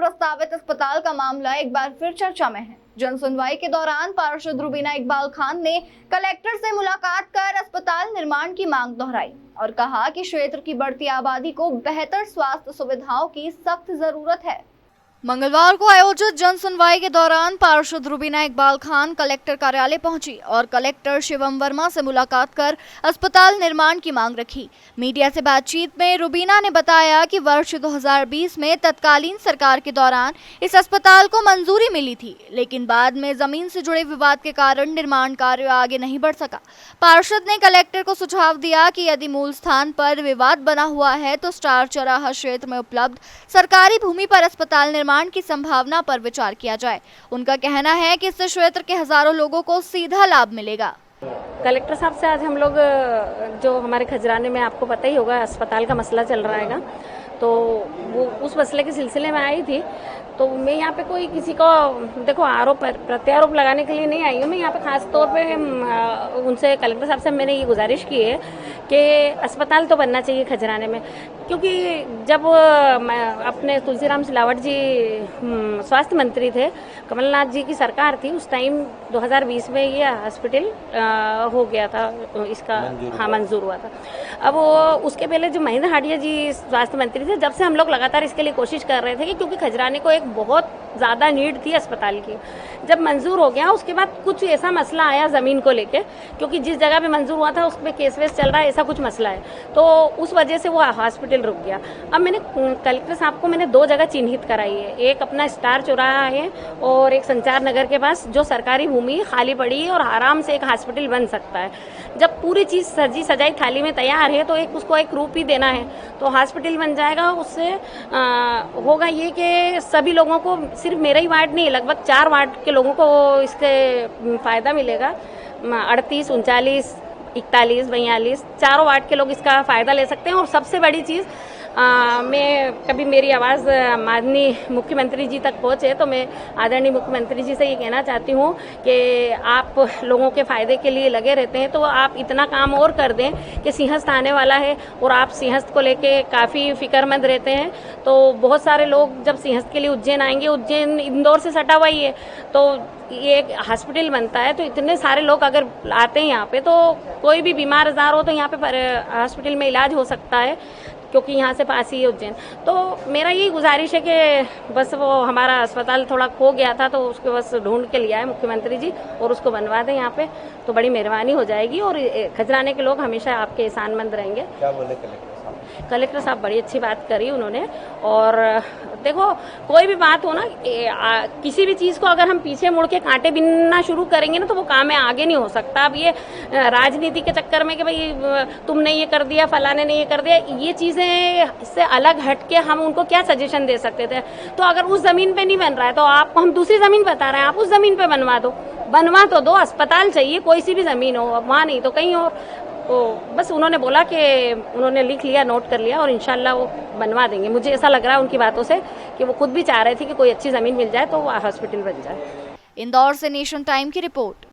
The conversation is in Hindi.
प्रस्तावित अस्पताल का मामला एक बार फिर चर्चा में है। जन सुनवाई के दौरान पार्षद रुबीना इकबाल खान ने कलेक्टर से मुलाकात कर अस्पताल निर्माण की मांग दोहराई और कहा कि क्षेत्र की बढ़ती आबादी को बेहतर स्वास्थ्य सुविधाओं की सख्त जरूरत है। मंगलवार को आयोजित जन सुनवाई के दौरान पार्षद रुबीना इकबाल खान कलेक्टर कार्यालय पहुंची और कलेक्टर शिवम वर्मा से मुलाकात कर अस्पताल निर्माण की मांग रखी। मीडिया से बातचीत में रुबीना ने बताया कि वर्ष 2020 में तत्कालीन सरकार के दौरान इस अस्पताल को मंजूरी मिली थी, लेकिन बाद में जमीन से जुड़े विवाद के कारण निर्माण कार्य आगे नहीं बढ़ सका। पार्षद ने कलेक्टर को सुझाव दिया कि यदि मूल स्थान पर विवाद बना हुआ है तो स्टार चौराहा क्षेत्र में उपलब्ध सरकारी भूमि पर अस्पताल निर्माण की संभावना पर विचार किया जाए। उनका कहना है कि इससे क्षेत्र के हजारों लोगों को सीधा लाभ मिलेगा। कलेक्टर साहब से आज हम लोग जो हमारे खजराने में आपको पता ही होगा अस्पताल का मसला चल रहा है, तो वो उस मसले के सिलसिले में आई थी। तो मैं यहाँ पे कोई किसी को देखो आरोप प्रत्यारोप लगाने के लिए नहीं आई हूँ। मैं यहाँ पे खास तौर पे उनसे कलेक्टर साहब से मैंने ये गुजारिश की है कि अस्पताल तो बनना चाहिए खजराने में, क्योंकि जब अपने तुलसीराम सिलावट जी स्वास्थ्य मंत्री थे, कमलनाथ जी की सरकार थी, उस टाइम 2020 में ये हॉस्पिटल हो गया था, इसका मंजूर हुआ था। अब उसके पहले जो महेंद्र हाडिया जी स्वास्थ्य मंत्री थे, जब से हम लोग लगातार इसके लिए कोशिश कर रहे थे कि क्योंकि खजराने को एक बहुत ज़्यादा नीड थी अस्पताल की। जब मंजूर हो गया उसके बाद कुछ ऐसा मसला आया ज़मीन को लेके, क्योंकि जिस जगह पे मंजूर हुआ था उसमें केस वेस चल रहा है, ऐसा कुछ मसला है, तो उस वजह से वो हॉस्पिटल रुक गया। अब मैंने कलेक्टर साहब को मैंने 2 जगह चिन्हित कराई है, एक अपना स्टार चौराहा है और एक संचार नगर के पास जो सरकारी भूमि खाली पड़ी है और आराम से एक हॉस्पिटल बन सकता है। जब पूरी चीज़ सजी सजाई थाली में तैयार है तो उसको एक रूप ही देना है, तो हॉस्पिटल बन जाएगा। उससे होगा ये कि सभी लोगों को, सिर्फ मेरा ही वार्ड नहीं, लगभग 4 वार्ड के लोगों को इसके फ़ायदा मिलेगा। 38, 39, 41, 42 चारों वार्ड के लोग इसका फ़ायदा ले सकते हैं। और सबसे बड़ी चीज़, मैं कभी मेरी आवाज़ माननीय मुख्यमंत्री जी तक पहुँचे तो मैं आदरणीय मुख्यमंत्री जी से ये कहना चाहती हूँ कि आप लोगों के फ़ायदे के लिए लगे रहते हैं, तो आप इतना काम और कर दें कि सिंहस्थ आने वाला है और आप सिंहस्थ को लेके काफ़ी फिक्रमंद रहते हैं। तो बहुत सारे लोग जब सिंहस्थ के लिए उज्जैन आएंगे, उज्जैन इंदौर से सटा हुआ ही है, तो ये एक हॉस्पिटल बनता है तो इतने सारे लोग अगर आते हैं यहाँ पे, तो कोई भी बीमार आजार हो तो यहाँ पे हॉस्पिटल में इलाज हो सकता है, क्योंकि यहाँ से पास ही है उज्जैन। तो मेरा यही गुजारिश है कि बस वो हमारा अस्पताल थोड़ा खो गया था, तो उसको बस ढूंढ के लिया है मुख्यमंत्री जी और उसको बनवा दें यहाँ पे, तो बड़ी मेहरबानी हो जाएगी और खजराने के लोग हमेशा आपके एहसानमंद रहेंगे। क्या बोले कलेक्टर साहब? कलेक्टर साहब बड़ी अच्छी बात करी उन्होंने। और देखो कोई भी बात हो ना, किसी भी चीज़ को अगर हम पीछे मुड़ के कांटे बिनना शुरू करेंगे ना तो वो काम है आगे नहीं हो सकता। अब ये राजनीति के चक्कर में कि भाई तुमने ये कर दिया, फलाने ने ये कर दिया, ये चीज़ें से अलग हट के हम उनको क्या सजेशन दे सकते थे। तो अगर उस ज़मीन पे नहीं बन रहा है तो आपको हम दूसरी ज़मीन बता रहे हैं, आप उस ज़मीन पे बनवा तो दो। अस्पताल चाहिए, कोई सी भी ज़मीन हो, वहाँ नहीं तो कहीं और। तो बस उन्होंने बोला कि उन्होंने लिख लिया, नोट कर लिया और इंशाल्लाह वो बनवा देंगे। मुझे ऐसा लग रहा है उनकी बातों से कि वो खुद भी चाह रहे थे कि कोई अच्छी ज़मीन मिल जाए तो वो हॉस्पिटल बन जाए। इंदौर से नेशन टाइम की रिपोर्ट।